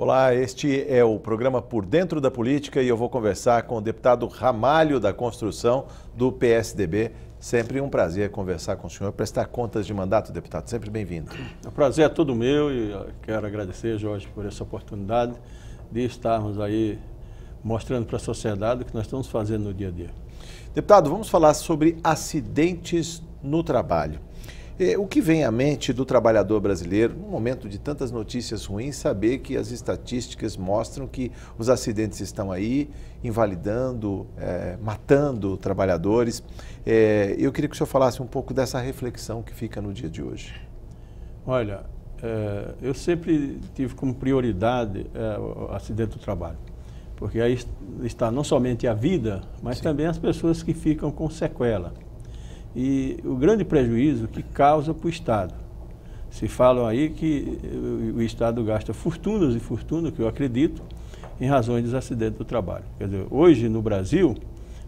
Olá, este é o programa Por Dentro da Política e eu vou conversar com o deputado Ramalho da Construção do PSDB. Sempre um prazer conversar com o senhor, prestar contas de mandato, deputado. Sempre bem-vindo. O prazer é todo meu e quero agradecer, Jorge, por essa oportunidade de estarmos aí mostrando para a sociedade o que nós estamos fazendo no dia a dia. Deputado, vamos falar sobre acidentes no trabalho. O que vem à mente do trabalhador brasileiro, num momento de tantas notícias ruins, saber que as estatísticas mostram que os acidentes estão aí, invalidando, matando trabalhadores. Eu queria que o senhor falasse um pouco dessa reflexão que fica no dia de hoje. Olha, eu sempre tive como prioridade o acidente do trabalho, porque aí está não somente a vida, mas também as pessoas que ficam com sequela. E o grande prejuízo que causa para o Estado. Se falam aí que o Estado gasta fortunas e fortunas, que eu acredito, em razões dos acidentes do trabalho. Quer dizer, hoje no Brasil,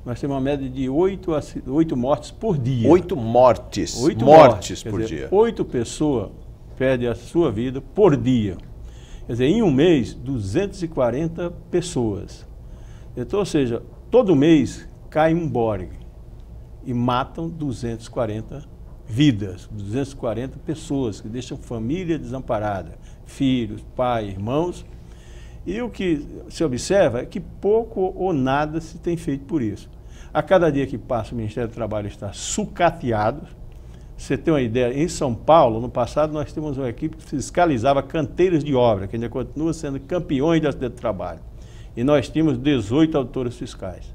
nós temos uma média de 8 mortes por dia. 8 mortes? 8 mortes por dia. 8 pessoas perdem a sua vida por dia. Quer dizer, em um mês, 240 pessoas. Então, ou seja, todo mês cai um Borg e matam 240 vidas, 240 pessoas que deixam família desamparada, filhos, pai, irmãos. E o que se observa é que pouco ou nada se tem feito por isso. A cada dia que passa, o Ministério do Trabalho está sucateado. Você tem uma ideia, em São Paulo, no passado, nós temos uma equipe que fiscalizava canteiros de obra, que ainda continua sendo campeões de acidente de trabalho. E nós tínhamos 18 auditores fiscais.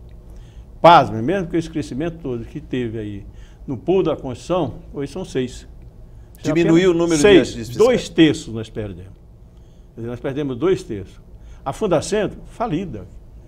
Pasme, mesmo com esse crescimento todo que teve aí no pool da construção, hoje são 6. Diminuiu o número de agentes fiscais. 2/3 nós perdemos. Quer dizer, nós perdemos 2/3. A Fundacentro, falida.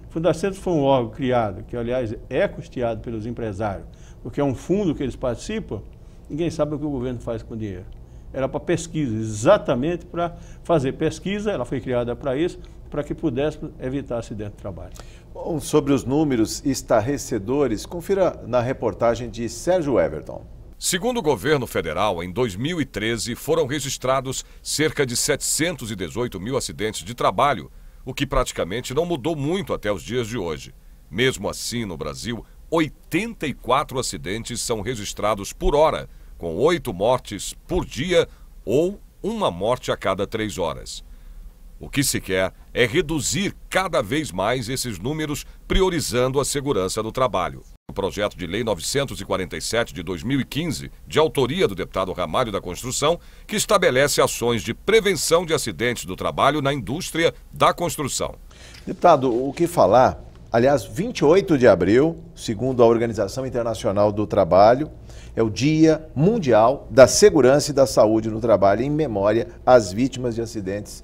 A Fundacentro foi um órgão criado, que aliás é custeado pelos empresários, porque é um fundo que eles participam, ninguém sabe o que o governo faz com o dinheiro. Era para pesquisa, exatamente para fazer pesquisa, ela foi criada para isso, para que pudesse evitar acidente de trabalho. Bom, sobre os números estarrecedores, confira na reportagem de Sérgio Everton. Segundo o governo federal, em 2013 foram registrados cerca de 718 mil acidentes de trabalho, o que praticamente não mudou muito até os dias de hoje. Mesmo assim, no Brasil, 84 acidentes são registrados por hora, com 8 mortes por dia ou uma morte a cada 3 horas. O que se quer é reduzir cada vez mais esses números, priorizando a segurança do trabalho. O projeto de lei 947 de 2015, de autoria do deputado Ramalho da Construção, que estabelece ações de prevenção de acidentes do trabalho na indústria da construção. Deputado, o que falar? Aliás, 28 de abril, segundo a Organização Internacional do Trabalho, é o Dia Mundial da Segurança e da Saúde no Trabalho, em memória às vítimas de acidentes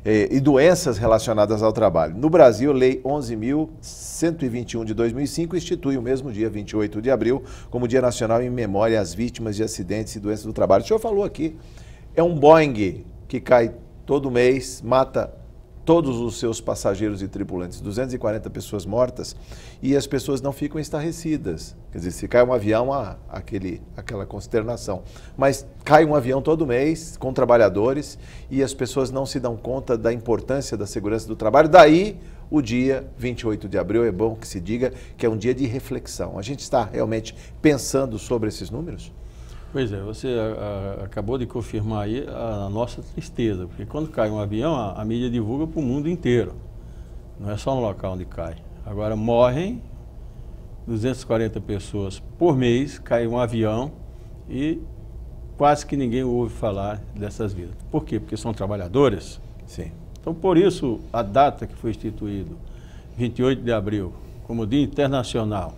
e doenças relacionadas ao trabalho. No Brasil, Lei 11.121 de 2005 institui o mesmo dia, 28 de abril, como Dia Nacional em memória às vítimas de acidentes e doenças do trabalho. O senhor falou aqui, é um Boeing que cai todo mês, mata todos os seus passageiros e tripulantes, 240 pessoas mortas, e as pessoas não ficam estarrecidas. Quer dizer, se cai um avião, há aquela consternação. Mas cai um avião todo mês, com trabalhadores, e as pessoas não se dão conta da importância da segurança do trabalho. Daí, o dia 28 de abril, é bom que se diga que é um dia de reflexão. A gente está realmente pensando sobre esses números? Pois é, você acabou de confirmar aí a nossa tristeza, porque quando cai um avião, a mídia divulga para o mundo inteiro. Não é só no local onde cai. Agora morrem 240 pessoas por mês, cai um avião e quase que ninguém ouve falar dessas vidas. Por quê? Porque são trabalhadores. Sim. Então, por isso, a data que foi instituída, 28 de abril, como Dia Internacional,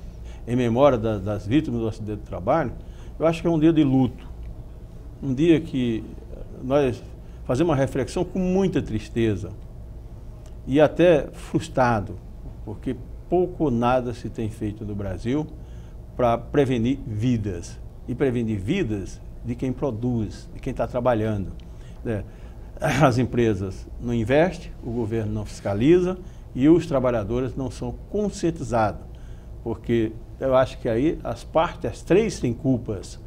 em memória das vítimas do acidente de trabalho, eu acho que é um dia de luto, um dia que nós fazemos uma reflexão com muita tristeza e até frustrado, porque pouco ou nada se tem feito no Brasil para prevenir vidas, e prevenir vidas de quem produz, de quem está trabalhando. As empresas não investem, o governo não fiscaliza e os trabalhadores não são conscientizados, porque eu acho que aí as três têm culpas,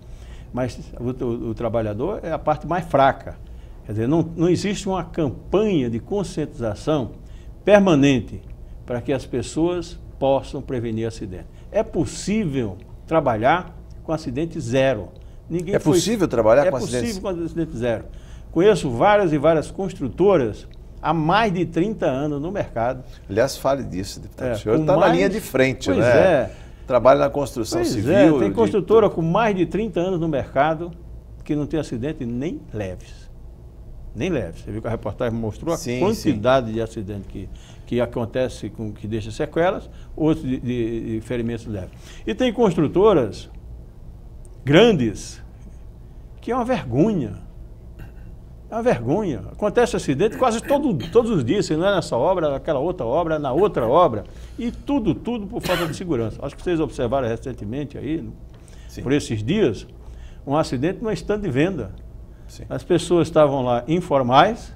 mas o trabalhador é a parte mais fraca. Quer dizer, não existe uma campanha de conscientização permanente para que as pessoas possam prevenir acidente. É possível trabalhar com acidente zero. É possível trabalhar com acidente? É possível com acidente zero. Conheço várias e várias construtoras há mais de 30 anos no mercado. Aliás, fale disso, deputado. O senhor está na linha de frente, pois né? É. Trabalha na construção civil. Tem construtora com mais de 30 anos no mercado que não tem acidente nem leves. Nem leves. Você viu que a reportagem mostrou a quantidade de acidentes que acontece, que deixa sequelas, outros de ferimentos leves. E tem construtoras grandes que é uma vergonha. É uma vergonha. Acontece acidente quase todos os dias, se não é nessa obra, naquela outra obra, na outra obra. E tudo por falta de segurança. Acho que vocês observaram recentemente aí, por esses dias, um acidente numa estande de venda. Sim. As pessoas estavam lá informais,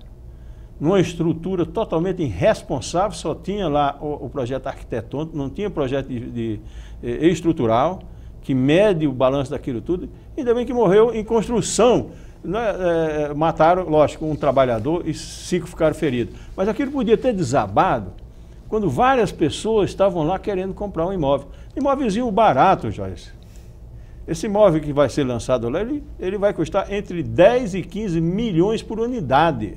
numa estrutura totalmente irresponsável, só tinha lá o projeto arquitetônico, não tinha projeto estrutural, que mede o balanço daquilo tudo, ainda bem que morreu em construção. Mataram, lógico, um trabalhador e 5 ficaram feridos. Mas aquilo podia ter desabado quando várias pessoas estavam lá querendo comprar um imóvel. Imóvelzinho barato, Joyce. Esse imóvel que vai ser lançado lá, ele vai custar entre 10 e 15 milhões por unidade.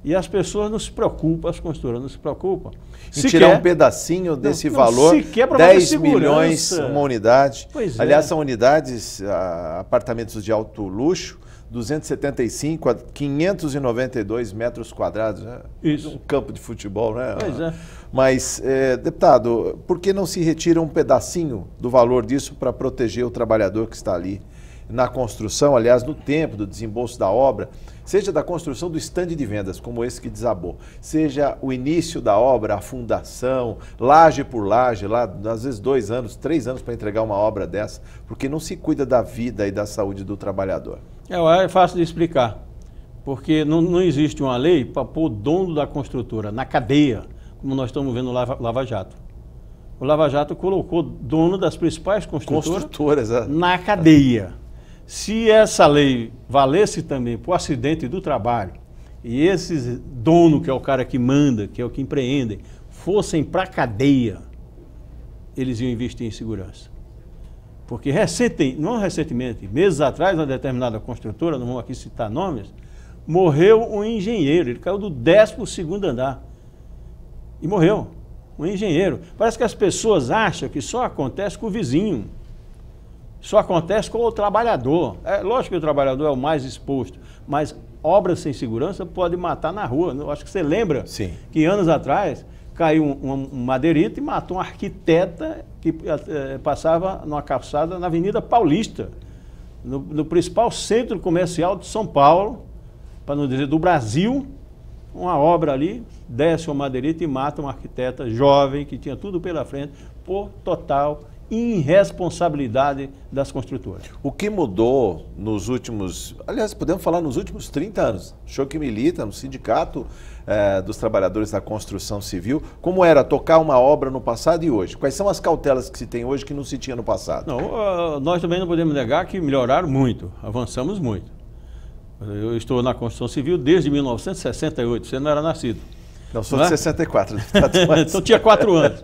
E as pessoas não se preocupam, as construtoras não se preocupam. E tirar um pedacinho desse valor, 10 milhões uma unidade. Aliás, são unidades, apartamentos de alto luxo, 275 a 592 metros quadrados. Né? Isso. Um campo de futebol, né? Pois é. Mas, deputado, por que não se retira um pedacinho do valor disso para proteger o trabalhador que está ali na construção, aliás, no tempo do desembolso da obra, seja da construção do estande de vendas, como esse que desabou, seja o início da obra, a fundação, laje por laje, lá às vezes 2 anos, 3 anos para entregar uma obra dessa, porque não se cuida da vida e da saúde do trabalhador. É fácil de explicar, porque não existe uma lei para pôr o dono da construtora na cadeia, como nós estamos vendo no Lava Jato. O Lava Jato colocou dono das principais construtoras na cadeia. Se essa lei valesse também para o acidente do trabalho, e esses dono, que é o cara que manda, que é o que empreendem, fossem para a cadeia, eles iam investir em segurança. Porque não recentemente, meses atrás, uma determinada construtora, não vamos aqui citar nomes, morreu um engenheiro, ele caiu do 12º andar. E morreu, um engenheiro. Parece que as pessoas acham que só acontece com o vizinho. Só acontece com o trabalhador. É lógico que o trabalhador é o mais exposto, mas obras sem segurança podem matar na rua. Eu acho que você lembra que anos atrás caiu um madeirito e matou uma arquiteta que passava numa calçada na Avenida Paulista, no principal centro comercial de São Paulo, para não dizer do Brasil. Uma obra ali, desce uma madeirita e mata uma arquiteta jovem que tinha tudo pela frente por total irresponsabilidade das construtoras. O que mudou nos últimos, aliás, podemos falar nos últimos 30 anos, o senhor que milita no Sindicato dos Trabalhadores da Construção Civil, como era tocar uma obra no passado e hoje? Quais são as cautelas que se tem hoje que não se tinha no passado? Não, nós também não podemos negar que melhoraram muito, avançamos muito. Eu estou na construção civil desde 1968, você não era nascido. Não, sou de 64. Então tinha 4 anos.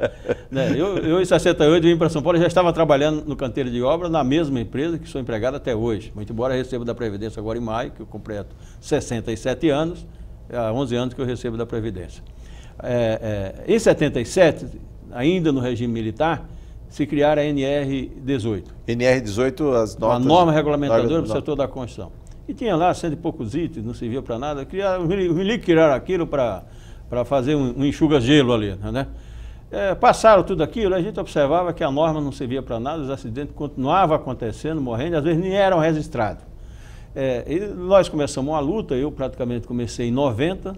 Eu em 68 vim para São Paulo e já estava trabalhando no canteiro de obra na mesma empresa que sou empregado até hoje. Muito embora eu receba da Previdência agora em maio, que eu completo 67 anos, há 11 anos que eu recebo da Previdência. Em 77, ainda no regime militar, se criaram a NR18. NR18, as normas... A norma regulamentadora do setor da construção. E tinha lá 100 e poucos itens, não servia para nada. Os milicos criaram aquilo para fazer um enxuga-gelo ali, né? Passaram tudo aquilo, a gente observava que a norma não servia para nada, os acidentes continuavam acontecendo, morrendo, às vezes nem eram registrados. E nós começamos uma luta, eu praticamente comecei em 90,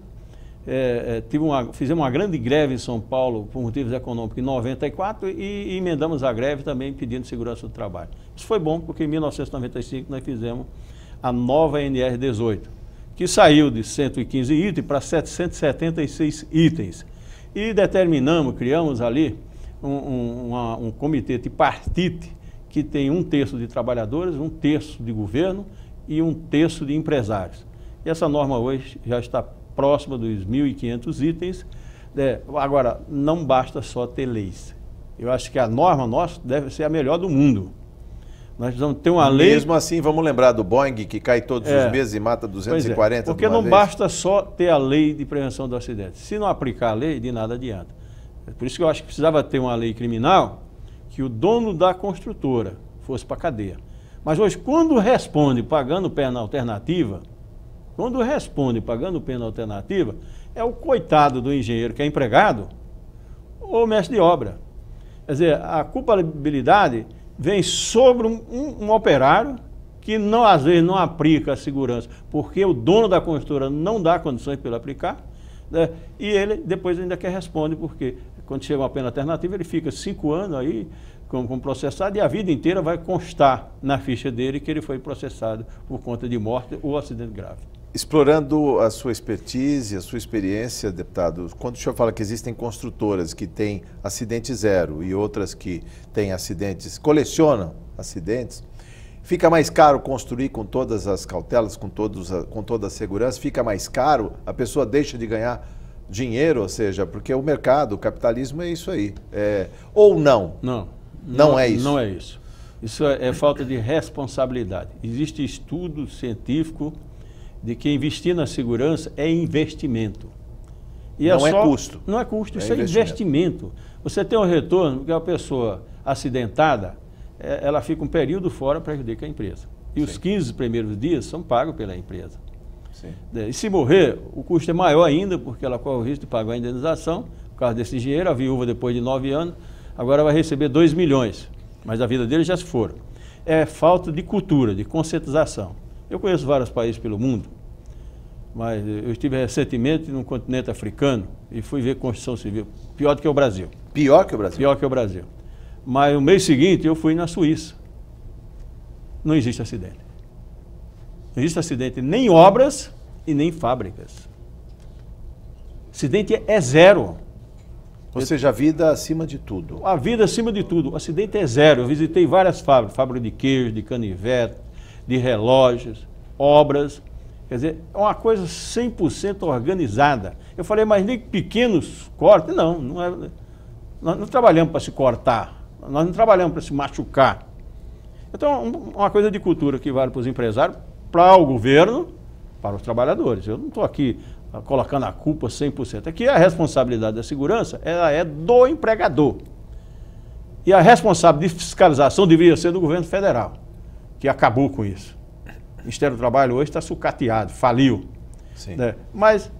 fizemos uma grande greve em São Paulo por motivos econômicos em 94 e emendamos a greve também pedindo segurança do trabalho. Isso foi bom, porque em 1995 nós fizemos a nova NR18, que saiu de 115 itens para 776 itens. E criamos ali um comitê tripartite que tem 1/3 de trabalhadores, 1/3 de governo e 1/3 de empresários. E essa norma hoje já está próxima dos 1.500 itens. Agora, não basta só ter leis. Eu acho que a norma nossa deve ser a melhor do mundo. Nós precisamos ter uma lei... Mesmo assim, vamos lembrar do Boeing, que cai todos os meses e mata 240 porque de uma não vez. Basta só ter a lei de prevenção do acidente. Se não aplicar a lei, de nada adianta. Por isso que eu acho que precisava ter uma lei criminal que o dono da construtora fosse para a cadeia. Mas hoje, quando responde pagando pena alternativa, é o coitado do engenheiro que é empregado ou mestre de obra. Quer dizer, a culpabilidade vem sobre um operário que não, às vezes não aplica a segurança, porque o dono da construtora não dá condições para ele aplicar, né? E ele depois ainda quer responder, porque quando chega uma pena alternativa, ele fica 5 anos aí como processado e a vida inteira vai constar na ficha dele que ele foi processado por conta de morte ou acidente grave. Explorando a sua expertise, a sua experiência, deputado, quando o senhor fala que existem construtoras que têm acidente zero e outras que têm acidentes, colecionam acidentes, fica mais caro construir com todas as cautelas, com toda a segurança? Fica mais caro? A pessoa deixa de ganhar dinheiro, ou seja, porque o mercado, o capitalismo é isso aí. Ou não? Não é isso? Não é isso. Isso é falta de responsabilidade. Existe estudo científico de que investir na segurança é investimento. E não é custo. Não é custo, isso é investimento. Você tem um retorno, porque a pessoa acidentada, ela fica um período fora, prejudica a empresa. E os 15 primeiros dias são pagos pela empresa. Sim. E se morrer, o custo é maior ainda, porque ela corre o risco de pagar a indenização. Por causa desse dinheiro, a viúva, depois de 9 anos, agora vai receber 2 milhões. Mas a vida dele já se foram. É falta de cultura, de conscientização. Eu conheço vários países pelo mundo, mas eu estive recentemente no continente africano e fui ver construção civil. Pior do que o Brasil. Pior que o Brasil? Pior que o Brasil. Mas no mês seguinte eu fui na Suíça. Não existe acidente. Não existe acidente nem em obras e nem em fábricas. Acidente é zero. Ou seja, a vida acima de tudo. A vida acima de tudo. O acidente é zero. Eu visitei várias fábricas. Fábrica de queijo, de canivete, de relógios, obras, quer dizer, é uma coisa 100% organizada. Eu falei, mas nem pequenos cortes? Não, nós não trabalhamos para se cortar, nós não trabalhamos para se machucar. Então, uma coisa de cultura que vale para os empresários, para o governo, para os trabalhadores. Eu não estou aqui colocando a culpa 100%. Aqui a responsabilidade da segurança, ela é do empregador. E a responsabilidade de fiscalização deveria ser do governo federal, que acabou com isso. O Ministério do Trabalho hoje está sucateado, faliu. Sim. Né? Mas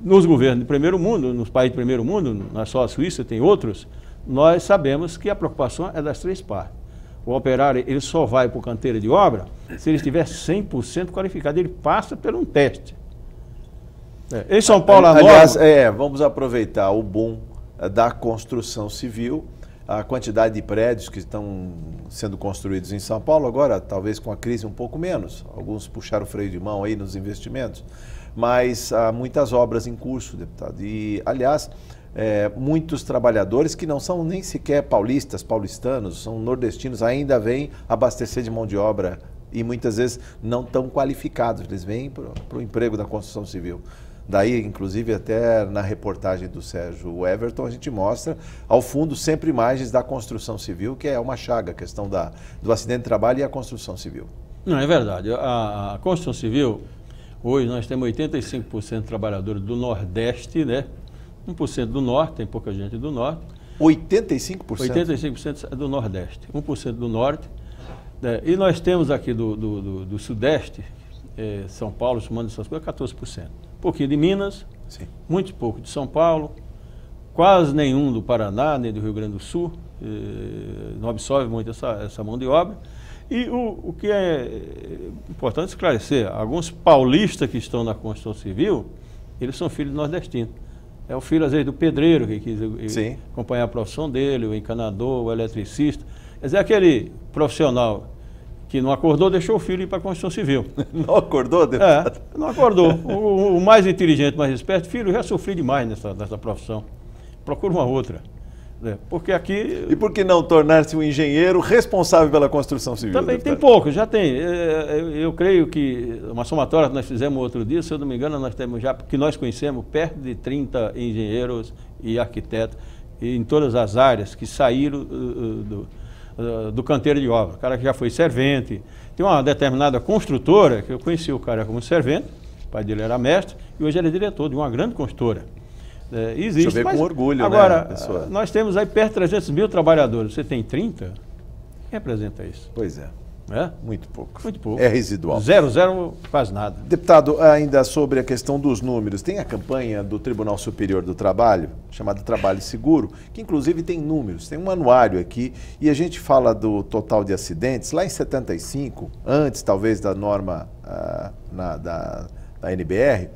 nos governos de primeiro mundo, nos países de primeiro mundo, não é só a Suíça, tem outros, nós sabemos que a preocupação é das 3 partes. O operário ele só vai para o canteiro de obra se ele estiver 100% qualificado. Ele passa por um teste. Em São Paulo, aliás, vamos aproveitar o boom da construção civil, a quantidade de prédios que estão sendo construídos em São Paulo, agora talvez com a crise um pouco menos, alguns puxaram o freio de mão aí nos investimentos, mas há muitas obras em curso, deputado, e aliás, muitos trabalhadores que não são nem sequer paulistanos, são nordestinos, ainda vêm abastecer de mão de obra e muitas vezes não tão qualificados, eles vêm para o emprego da construção civil. Daí, inclusive, até na reportagem do Sérgio Everton, a gente mostra, ao fundo, sempre imagens da construção civil, que é uma chaga, a questão do acidente de trabalho e a construção civil. Não, é verdade. A construção civil, hoje nós temos 85% de trabalhadores do Nordeste, né? 1% do Norte, tem pouca gente do Norte. 85%? 85% é do Nordeste, 1% do Norte. Né? E nós temos aqui do Sudeste, São Paulo, somando essas coisas, 14%. Um pouquinho de Minas, sim, muito pouco de São Paulo, quase nenhum do Paraná, nem do Rio Grande do Sul, não absorve muito essa mão de obra. E o que é importante esclarecer, alguns paulistas que estão na construção civil, eles são filhos nordestinos. É o filho, às vezes, do pedreiro, que quis acompanhar a profissão dele, o encanador, o eletricista. Quer dizer, aquele profissional que não acordou, deixou o filho ir para a construção civil. Não acordou, deputado? Não acordou. O mais inteligente, mais esperto, filho, já sofri demais nessa profissão. Procura uma outra. Porque aqui... E por que não tornar-se um engenheiro responsável pela construção civil? Também deputado? tem pouco, já tem. Eu creio que uma somatória que nós fizemos outro dia, se eu não me engano, nós temos já, que nós conhecemos, perto de 30 engenheiros e arquitetos em todas as áreas que saíram do canteiro de obra. O cara que já foi servente. Tem uma determinada construtora, que eu conheci o cara como servente, o pai dele era mestre, e hoje ele é diretor de uma grande construtora. Existe. Deixa eu ver com orgulho, agora, né, pessoa? Nós temos aí perto de 300 mil trabalhadores. Você tem 30? Quem representa isso? Pois é. É? Muito pouco. Muito pouco. É residual. Zero, quase nada. Deputado, ainda sobre a questão dos números, tem a campanha do Tribunal Superior do Trabalho, chamada Trabalho Seguro, que inclusive tem números, tem um anuário aqui, e a gente fala do total de acidentes, lá em 75, antes talvez da norma da NBR,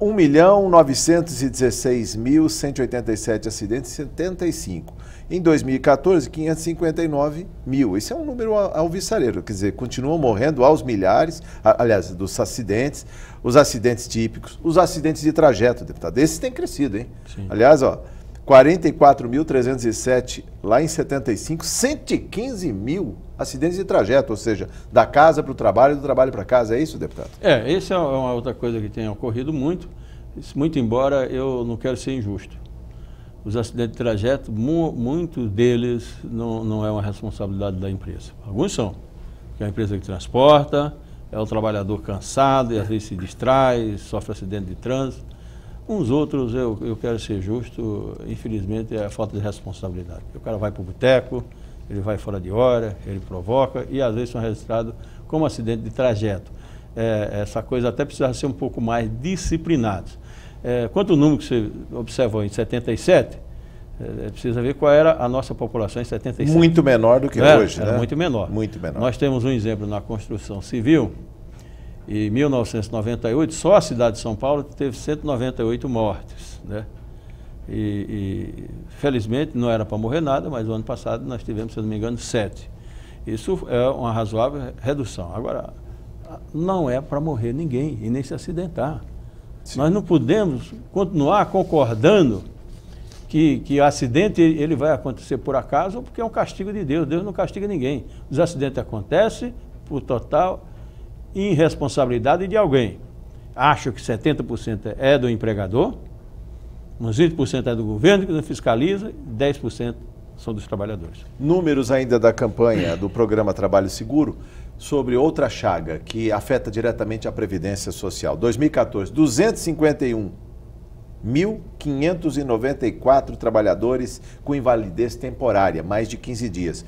1.916.187 acidentes, 75. Em 2014, 559 mil. Esse é um número alvissareiro, quer dizer, continuam morrendo aos milhares, aliás, dos acidentes, os acidentes típicos, os acidentes de trajeto, deputado. Esses têm crescido, hein? Sim. Aliás, 44.307 lá em 75, 115 mil acidentes de trajeto, ou seja, da casa para o trabalho e do trabalho para casa. É isso, deputado? Essa é uma outra coisa que tem ocorrido muito embora eu não quero ser injusto. Os acidentes de trajeto, muitos deles não é uma responsabilidade da empresa. Alguns são, que é a empresa que transporta, é o trabalhador cansado e às vezes se distrai, sofre acidente de trânsito. Uns outros, eu quero ser justo, infelizmente é a falta de responsabilidade. O cara vai para o boteco, ele vai fora de hora, ele provoca e às vezes são registrados como acidente de trajeto. Essa coisa até precisa ser um pouco mais disciplinados. Quanto ao número que você observou em 77, precisa ver qual era a nossa população em 77. Muito menor do que hoje, era né? Muito menor. Muito menor. Nós temos um exemplo na construção civil. Em 1998, só a cidade de São Paulo teve 198 mortes, né? E felizmente não era para morrer nada, mas o ano passado nós tivemos, se não me engano, 7. Isso é uma razoável redução. Agora, não é para morrer ninguém e nem se acidentar. Sim. Nós não podemos continuar concordando que o acidente ele vai acontecer por acaso ou porque é um castigo de Deus. Deus não castiga ninguém. Os acidentes acontecem por total irresponsabilidade de alguém. Acho que 70% é do empregador, uns 20% é do governo que não fiscaliza, 10% são dos trabalhadores. Números ainda da campanha do programa Trabalho Seguro sobre outra chaga que afeta diretamente a Previdência Social. 2014, 251.594 trabalhadores com invalidez temporária, mais de 15 dias.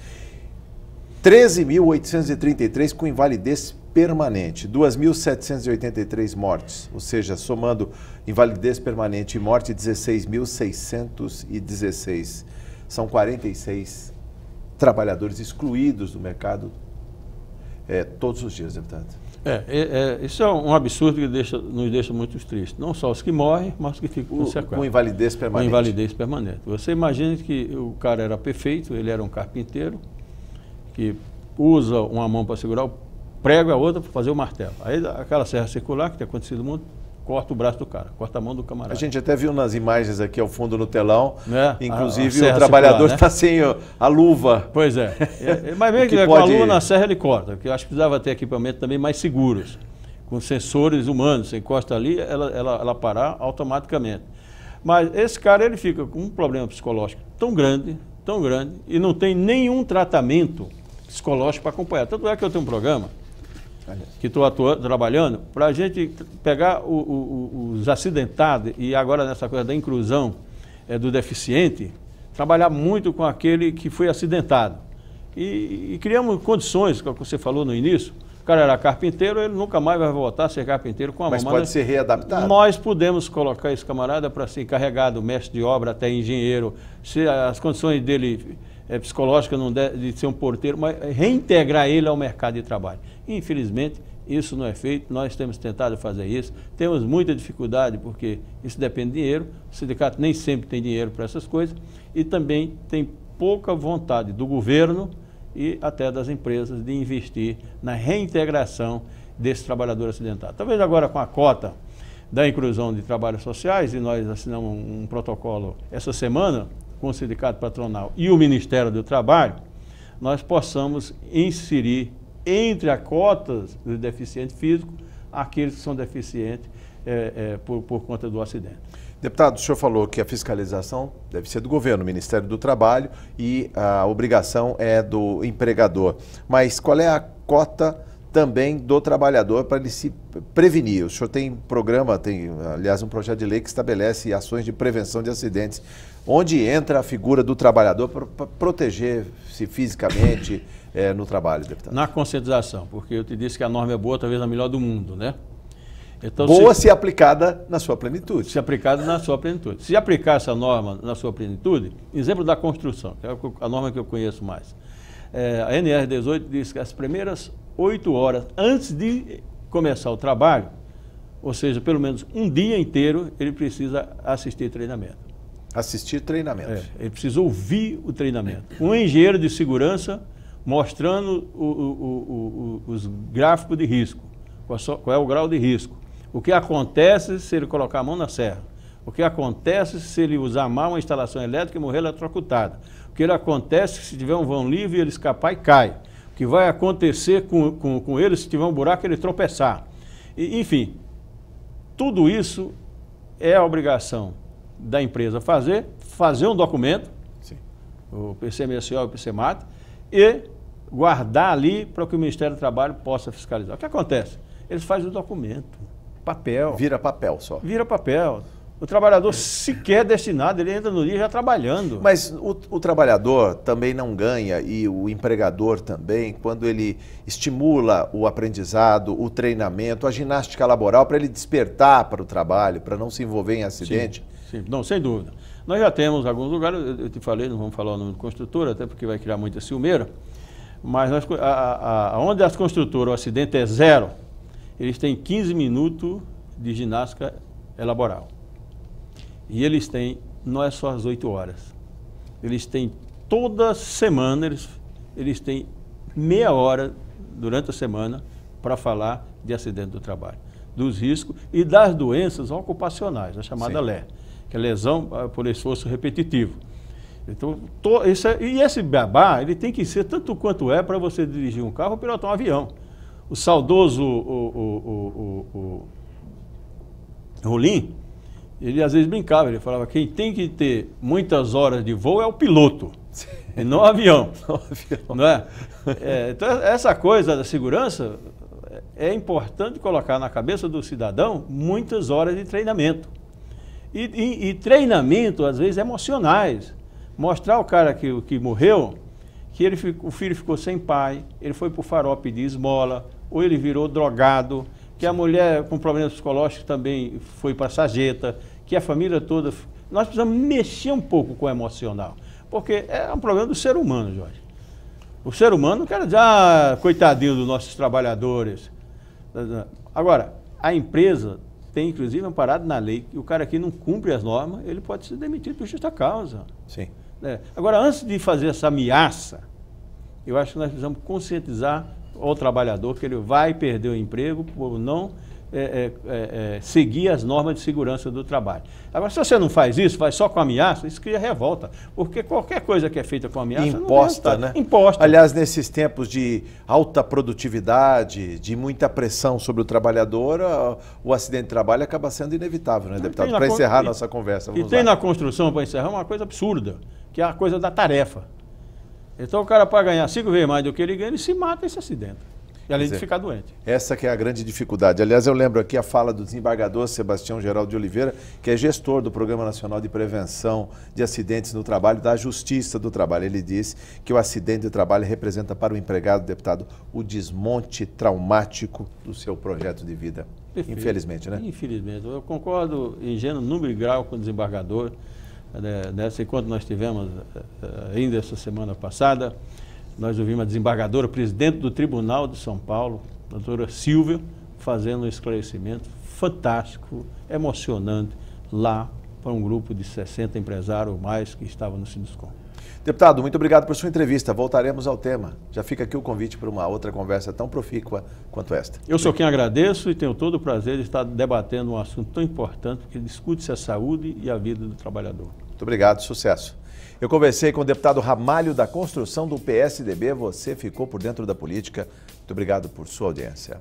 13.833 com invalidez permanente, 2.783 mortes, ou seja, somando invalidez permanente e morte, 16.616. São 46 trabalhadores excluídos do mercado todos os dias, deputado. Isso é um absurdo que nos deixa muito tristes. Não só os que morrem, mas os que ficam com sequela. Com invalidez permanente. Com invalidez permanente. Você imagina que o cara era perfeito, ele era um carpinteiro, que usa uma mão para segurar o prego e a outra para fazer o martelo. Aí aquela serra circular que tem acontecido muito, corta o braço do cara, corta a mão do camarada. A gente até viu nas imagens aqui ao fundo no telão, inclusive a o trabalhador está, né, sem a luva. Pois é. Mas mesmo que com a luva na serra ele corta, porque eu acho que precisava ter equipamentos também mais seguros, com sensores humanos. Você encosta ali, ela parar automaticamente. Mas esse cara ele fica com um problema psicológico tão grande, e não tem nenhum tratamento psicológico para acompanhar. Tanto é que eu tenho um programa que estou trabalhando para a gente pegar os acidentados e agora nessa coisa da inclusão do deficiente, trabalhar muito com aquele que foi acidentado. E criamos condições, como você falou no início, o cara era carpinteiro, ele nunca mais vai voltar a ser carpinteiro com a mão. Mas pode ser readaptado? Nós podemos colocar esse camarada para ser encarregado, mestre de obra até engenheiro, se as condições dele psicológicas não de ser um porteiro, mas reintegrar ele ao mercado de trabalho. Infelizmente, isso não é feito, nós temos tentado fazer isso, temos muita dificuldade porque isso depende de dinheiro, o sindicato nem sempre tem dinheiro para essas coisas e também tem pouca vontade do governo e até das empresas de investir na reintegração desse trabalhador acidentado. Talvez agora com a cota da inclusão de trabalhos sociais, e nós assinamos um protocolo essa semana com o sindicato patronal e o Ministério do Trabalho, nós possamos inserir entre as cotas do deficiente físico aqueles que são deficientes por conta do acidente. Deputado, o senhor falou que a fiscalização deve ser do governo, Ministério do Trabalho, e a obrigação é do empregador. Mas qual é a cota também do trabalhador para ele se prevenir? O senhor tem programa, tem, aliás, um projeto de lei que estabelece ações de prevenção de acidentes, onde entra a figura do trabalhador para proteger-se fisicamente no trabalho, deputado? Na conscientização, porque eu te disse que a norma é boa, talvez a melhor do mundo, né? Então, boa se aplicada na sua plenitude. Se aplicada na sua plenitude. Se aplicar essa norma na sua plenitude, exemplo da construção, que é a norma que eu conheço mais. A NR 18 diz que as primeiras 8 horas antes de começar o trabalho, ou seja, pelo menos um dia inteiro, ele precisa assistir treinamento. Assistir treinamento. Ele precisa ouvir o treinamento. Um engenheiro de segurança mostrando os gráficos de risco, qual é o grau de risco. O que acontece se ele colocar a mão na serra? O que acontece se ele usar mal uma instalação elétrica e morrer eletrocutado? O que acontece se tiver um vão livre e ele escapar e cai? O que vai acontecer com ele se tiver um buraco e ele tropeçar? Enfim, tudo isso é a obrigação da empresa fazer um documento, sim, o PCMSO e o PCMAT, e guardar ali para que o Ministério do Trabalho possa fiscalizar. O que acontece? Eles fazem o documento. Papel. Vira papel só. Vira papel. O trabalhador sequer destinado, ele entra no dia já trabalhando. Mas o trabalhador também não ganha, e o empregador também, quando ele estimula o aprendizado, o treinamento, a ginástica laboral, para ele despertar para o trabalho, para não se envolver em acidente? Sim, sim. Não, sem dúvida. Nós já temos alguns lugares, eu te falei, não vamos falar o nome do construtor, até porque vai criar muita ciumeira, mas onde as construtoras, o acidente é zero, eles têm 15 minutos de ginástica laboral. E eles têm, não é só às 8 horas, eles têm toda semana, eles têm meia hora durante a semana para falar de acidente do trabalho, dos riscos e das doenças ocupacionais, a chamada LE, que é lesão por esforço repetitivo. Então, esse beabá, ele tem que ser tanto quanto é para você dirigir um carro ou pilotar um avião. O saudoso Rolim, ele às vezes brincava, ele falava que quem tem que ter muitas horas de voo é o piloto, e não o avião. Não é? Então, essa coisa da segurança é importante colocar na cabeça do cidadão muitas horas de treinamento. E treinamento, às vezes, emocionais. Mostrar ao cara que morreu que o filho ficou sem pai, ele foi para o farol pedir esmola, ou ele virou drogado, que a mulher com problemas psicológicos também foi para a sarjeta, que a família toda... Nós precisamos mexer um pouco com o emocional, porque é um problema do ser humano, Jorge. O ser humano não quer dizer, coitadinho dos nossos trabalhadores. Agora, a empresa tem, inclusive, amparado na lei, que o cara que não cumpre as normas, ele pode ser demitido por justa causa. Sim. Agora, antes de fazer essa ameaça, eu acho que nós precisamos conscientizar o trabalhador que ele vai perder o emprego por não seguir as normas de segurança do trabalho. Agora, se você não faz isso, vai só com ameaça, isso cria revolta, porque qualquer coisa que é feita com ameaça imposta, né? Imposta. Aliás, nesses tempos de alta produtividade, de muita pressão sobre o trabalhador, o acidente de trabalho acaba sendo inevitável, né, deputado? Para encerrar nossa conversa, vamos lá. Tem na construção, para encerrar, uma coisa absurda, que é a coisa da tarefa. Então, o cara, para ganhar 5 vezes mais do que ele ganha, ele se mata e se acidenta. E além de ficar doente. Essa que é a grande dificuldade. Aliás, eu lembro aqui a fala do desembargador Sebastião Geraldo de Oliveira, que é gestor do Programa Nacional de Prevenção de Acidentes no Trabalho, da Justiça do Trabalho. Ele diz que o acidente de trabalho representa para o empregado, deputado, o desmonte traumático do seu projeto de vida. Perfeito. Infelizmente, né? Infelizmente. Eu concordo em gênero, número e grau com o desembargador. Nesse encontro nós tivemos ainda essa semana passada, nós ouvimos a desembargadora, presidente do Tribunal de São Paulo, a doutora Silvia, fazendo um esclarecimento fantástico, emocionante, lá para um grupo de 60 empresários ou mais que estavam no Sinduscom. Deputado, muito obrigado por sua entrevista. Voltaremos ao tema. Já fica aqui o convite para uma outra conversa tão profícua quanto esta. Eu sou quem agradeço e tenho todo o prazer de estar debatendo um assunto tão importante, que discute-se a saúde e a vida do trabalhador. Muito obrigado, sucesso. Eu conversei com o deputado Ramalho da Construção do PSDB. Você ficou por dentro da política. Muito obrigado por sua audiência.